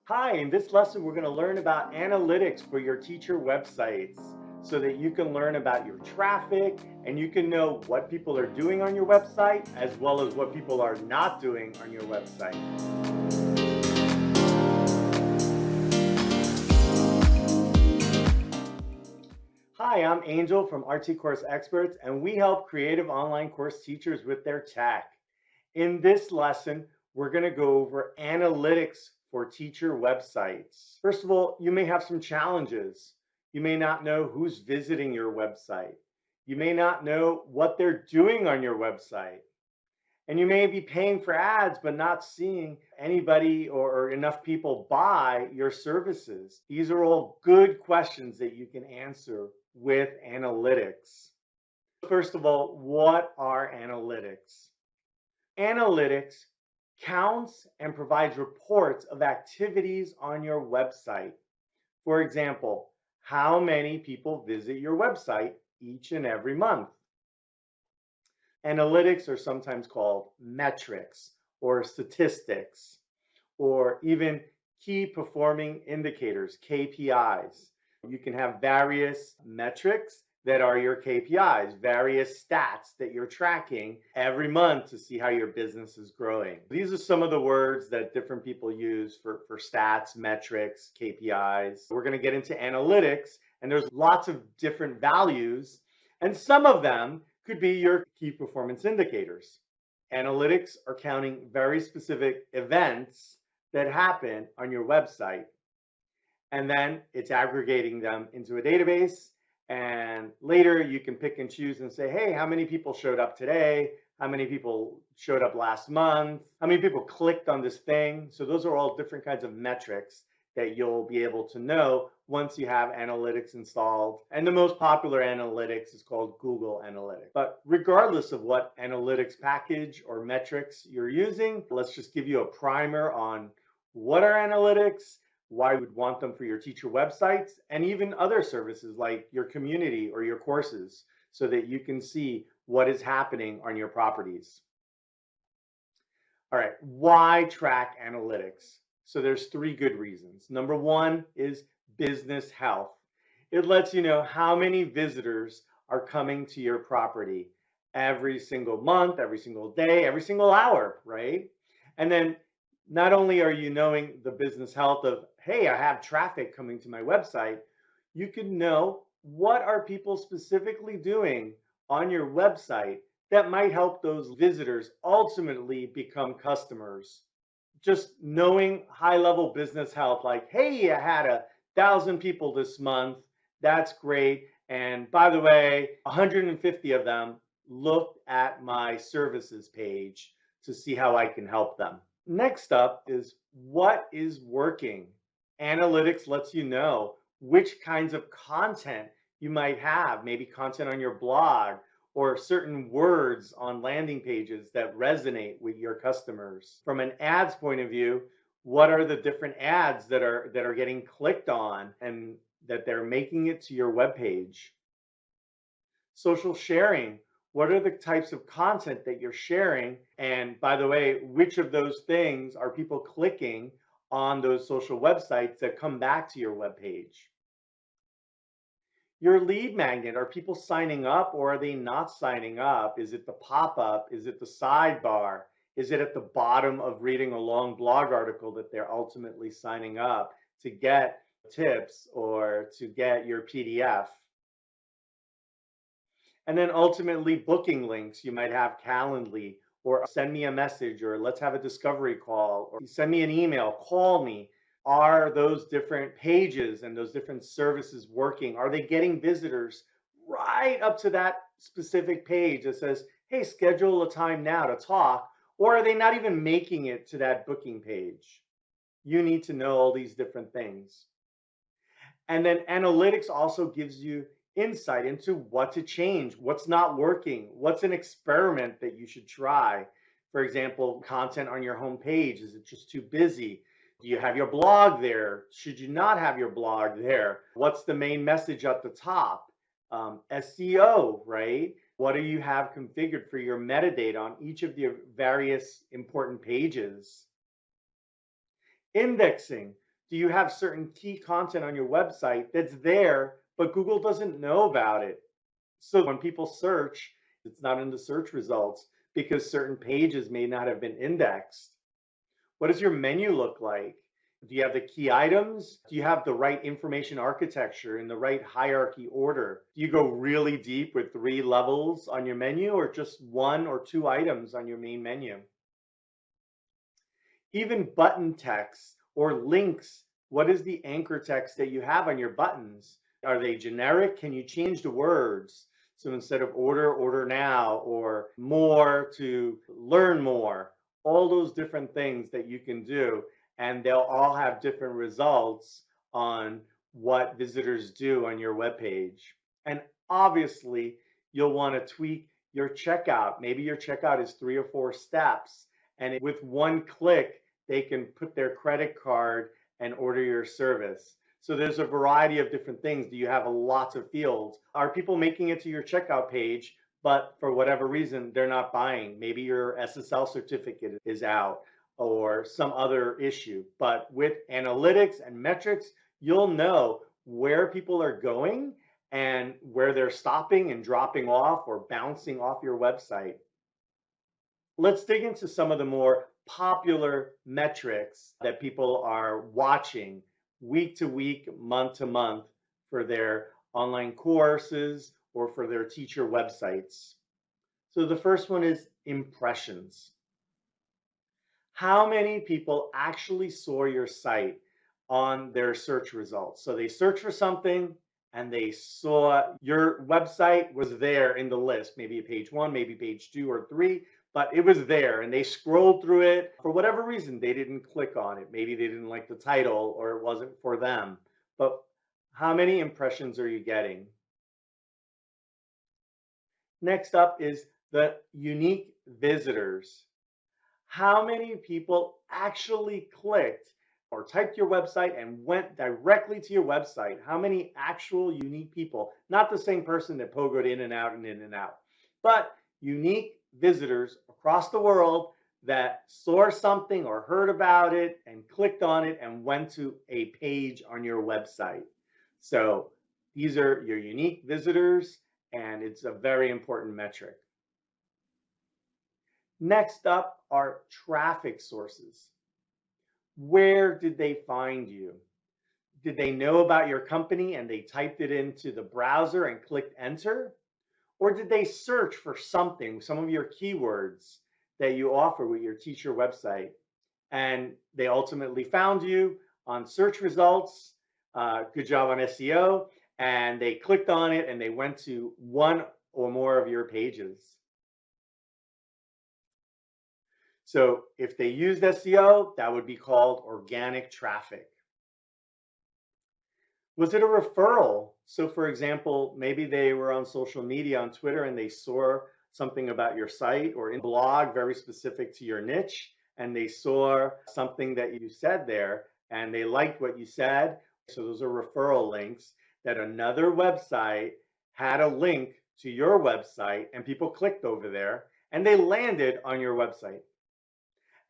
Hi, in this lesson, we're going to learn about analytics for your teacher websites so that you can learn about your traffic and you can know what people are doing on your website as well as what people are not doing on your website. Hi, I'm Angel from RT Course Experts, and we help creative online course teachers with their tech. In this lesson, we're going to go over analytics for teacher websites. First of all, you may have some challenges. You may not know who's visiting your website. You may not know what they're doing on your website. And you may be paying for ads, but not seeing anybody or enough people buy your services. These are all good questions that you can answer with analytics. First of all, what are analytics? Analytics counts and provides reports of activities on your website. For example, how many people visit your website each and every month? Analytics are sometimes called metrics or statistics or even key performing indicators, KPIs. You can have various metrics that are your KPIs, various stats that you're tracking every month to see how your business is growing. These are some of the words that different people use for stats, metrics, KPIs. We're going to get into analytics, and there's lots of different values, and some of them could be your key performance indicators. Analytics are counting very specific events that happen on your website. And then it's aggregating them into a database. And later you can pick and choose and say, hey, how many people showed up today? How many people showed up last month? How many people clicked on this thing? So those are all different kinds of metrics that you'll be able to know once you have analytics installed. And the most popular analytics is called Google Analytics. But regardless of what analytics package or metrics you're using, let's just give you a primer on what are analytics, why you would want them for your teacher websites, and even other services like your community or your courses so that you can see what is happening on your properties. All right, why track analytics? So there's three good reasons. Number one is business health. It lets you know how many visitors are coming to your property every single month, every single day, every single hour, right? And then not only are you knowing the business health of, hey, I have traffic coming to my website, you can know what are people specifically doing on your website that might help those visitors ultimately become customers. Just knowing high level business health, like, hey, I had 1,000 people this month. That's great. And by the way, 150 of them looked at my services page to see how I can help them. Next up is what is working. Analytics lets you know which kinds of content you might have, maybe content on your blog or certain words on landing pages that resonate with your customers. From an ads point of view, what are the different ads that are getting clicked on and that they're making it to your web page? Social sharing, what are the types of content that you're sharing? And by the way, which of those things are people clicking on those social websites that come back to your web page? Your lead magnet, are people signing up or are they not signing up? Is it the pop-up? Is it the sidebar? Is it at the bottom of reading a long blog article that they're ultimately signing up to get tips or to get your PDF? And then ultimately booking links. You might have Calendly or send me a message or let's have a discovery call or send me an email, call me. Are those different pages and those different services working? Are they getting visitors right up to that specific page that says, hey, schedule a time now to talk? Or are they not even making it to that booking page? You need to know all these different things. And then analytics also gives you insight into what to change, what's not working, what's an experiment that you should try. For example, content on your homepage, is it just too busy? Do you have your blog there? Should you not have your blog there? What's the main message at the top? SEO, right? What do you have configured for your metadata on each of the various important pages? Indexing. Do you have certain key content on your website that's there, but Google doesn't know about it? So when people search, it's not in the search results because certain pages may not have been indexed. What does your menu look like? Do you have the key items? Do you have the right information architecture in the right hierarchy order? Do you go really deep with 3 levels on your menu or just 1 or 2 items on your main menu? Even button text or links, what is the anchor text that you have on your buttons? Are they generic? Can you change the words? So instead of order, order now, or more to learn more, all those different things that you can do, and they'll all have different results on what visitors do on your webpage. And obviously, you'll want to tweak your checkout. Maybe your checkout is 3 or 4 steps, and with one click, they can put their credit card and order your service. So there's a variety of different things. Do you have lots of fields? Are people making it to your checkout page, but for whatever reason, they're not buying? Maybe your SSL certificate is out or some other issue. But with analytics and metrics, you'll know where people are going and where they're stopping and dropping off or bouncing off your website. Let's dig into some of the more popular metrics that people are watching week to week, month to month for their online courses or for their teacher websites. So the first one is impressions. How many people actually saw your site on their search results? So they searched for something and they saw your website was there in the list, maybe page 1, maybe page 2 or 3, but it was there and they scrolled through it. For whatever reason, they didn't click on it. Maybe they didn't like the title or it wasn't for them. But how many impressions are you getting? Next up is the unique visitors. How many people actually clicked or typed your website and went directly to your website? How many actual unique people, not the same person that pogoed in and out and in and out, but unique visitors across the world that saw something or heard about it and clicked on it and went to a page on your website. So these are your unique visitors, and it's a very important metric. Next up are traffic sources. Where did they find you? Did they know about your company and they typed it into the browser and clicked enter? Or did they search for something, some of your keywords that you offer with your teacher website, and they ultimately found you on search results? Good job on SEO. And they clicked on it and they went to one or more of your pages. So if they used SEO, that would be called organic traffic. Was it a referral? So for example, maybe they were on social media on Twitter and they saw something about your site or in a blog very specific to your niche, and they saw something that you said there and they liked what you said. So those are referral links that another website had a link to your website and people clicked over there and they landed on your website.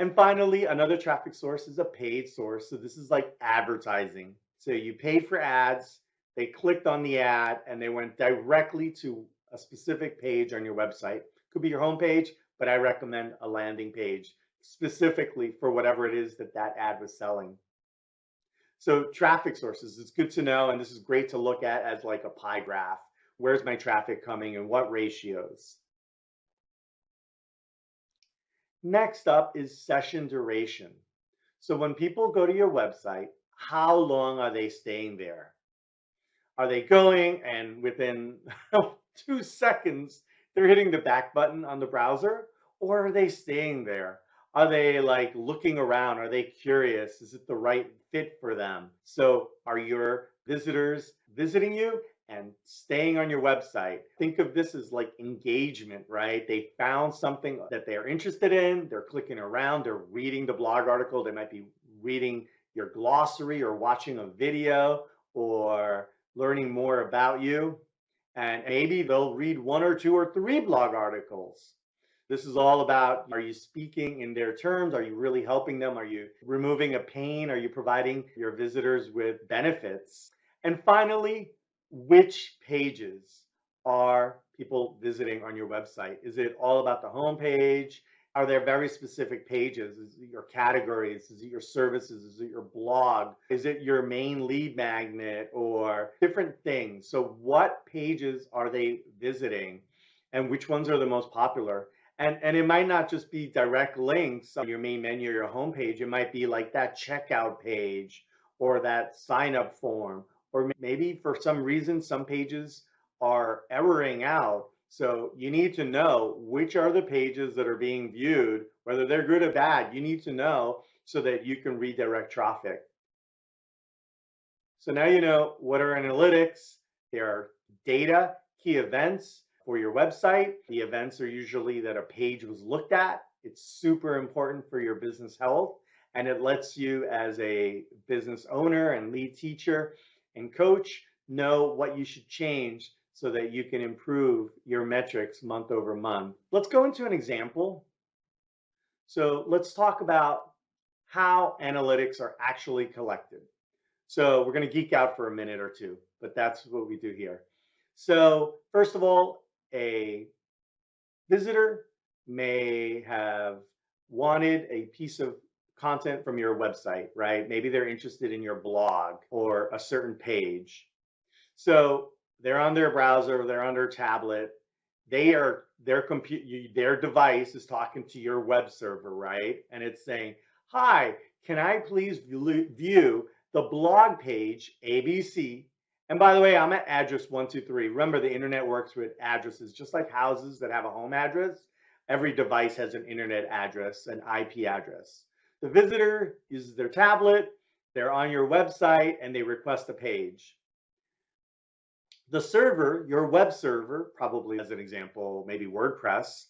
And finally, another traffic source is a paid source. So this is like advertising. So you paid for ads, they clicked on the ad, and they went directly to a specific page on your website. Could be your homepage, but I recommend a landing page specifically for whatever it is that that ad was selling. So traffic sources, it's good to know, and this is great to look at as like a pie graph. Where's my traffic coming and what ratios? Next up is session duration. So when people go to your website, how long are they staying there? Are they going and within 2 seconds, they're hitting the back button on the browser? Or are they staying there? Are they like looking around? Are they curious? Is it the right fit for them? So are your visitors visiting you and staying on your website? Think of this as like engagement, right? They found something that they're interested in, they're clicking around, they're reading the blog article, they might be reading your glossary or watching a video or learning more about you. And maybe they'll read 1 or 2 or 3 blog articles. This is all about, are you speaking in their terms? Are you really helping them? Are you removing a pain? Are you providing your visitors with benefits? And finally, which pages are people visiting on your website? Is it all about the home page? Are there very specific pages? Is it your categories? Is it your services? Is it your blog? Is it your main lead magnet or different things? So what pages are they visiting and which ones are the most popular? And it might not just be direct links on your main menu or your homepage. It might be like that checkout page or that sign up form, or maybe for some reason, some pages are erroring out. So you need to know which are the pages that are being viewed, whether they're good or bad. You need to know so that you can redirect traffic. So now you know what are analytics. There are data, key events for your website. The events are usually that a page was looked at. It's super important for your business health, and it lets you as a business owner and lead teacher and coach know what you should change so that you can improve your metrics month over month. Let's go into an example. So let's talk about how analytics are actually collected. So we're going to geek out for a minute or two, but that's what we do here. So first of all, a visitor may have wanted a piece of content from your website, right? Maybe they're interested in your blog or a certain page. So they're on their browser, they're on their tablet, their device is talking to your web server, right? And it's saying, "Hi, can I please view the blog page ABC?" And by the way, I'm at address 123. Remember, the internet works with addresses, just like houses that have a home address. Every device has an internet address, an IP address. The visitor uses their tablet, they're on your website, and they request a page. The server, your web server, probably as an example, maybe WordPress,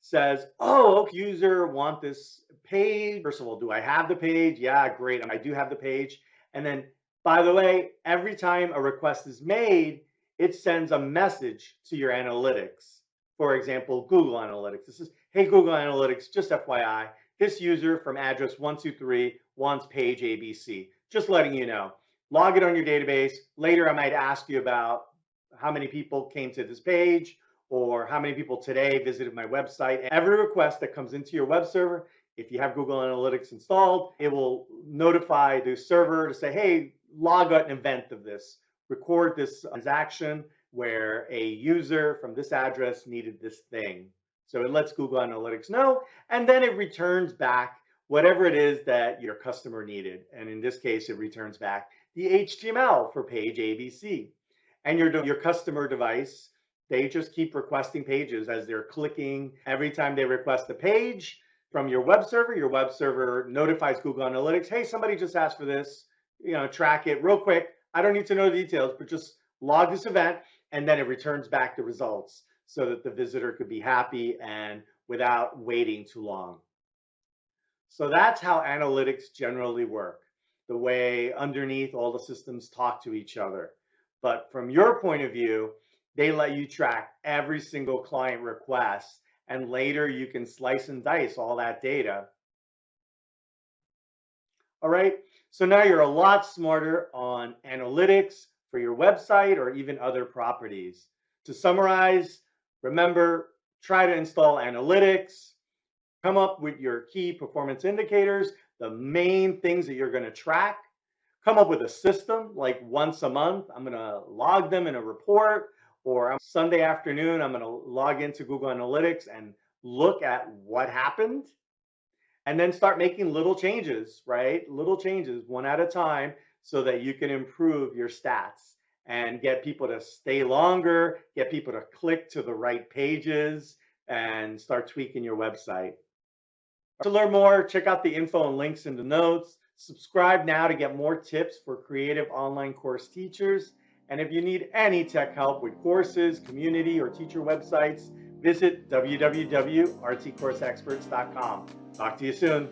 says, "Oh, okay, user want this page. First of all, do I have the page? Yeah, great. I do have the page." And then, by the way, every time a request is made, it sends a message to your analytics. For example, Google Analytics. This is, "Hey, Google Analytics, just FYI, this user from address 123 wants page ABC. Just letting you know. Log it on your database. Later, I might ask you about how many people came to this page or how many people today visited my website." And every request that comes into your web server, if you have Google Analytics installed, it will notify the server to say, "Hey, log an event of this. Record this transaction where a user from this address needed this thing." So it lets Google Analytics know, and then it returns back whatever it is that your customer needed. And in this case, it returns back the HTML for page ABC. And your customer device, they just keep requesting pages as they're clicking. Every time they request a page from your web server notifies Google Analytics, "Hey, somebody just asked for this, track it real quick. I don't need to know the details, but just log this event," and then it returns back the results so that the visitor could be happy and without waiting too long. So that's how analytics generally work, the way underneath all the systems talk to each other. But from your point of view, they let you track every single client request, and later you can slice and dice all that data. All right, so now you're a lot smarter on analytics for your website or even other properties. To summarize, remember, try to install analytics, come up with your key performance indicators, the main things that you're going to track, come up with a system like once a month, I'm going to log them in a report, or on Sunday afternoon, I'm going to log into Google Analytics and look at what happened, and then start making little changes, right? Little changes one at a time so that you can improve your stats and get people to stay longer, get people to click to the right pages, and start tweaking your website. To learn more, check out the info and links in the notes. Subscribe now to get more tips for creative online course teachers. And if you need any tech help with courses, community, or teacher websites, visit www.rtcourseexperts.com. Talk to you soon.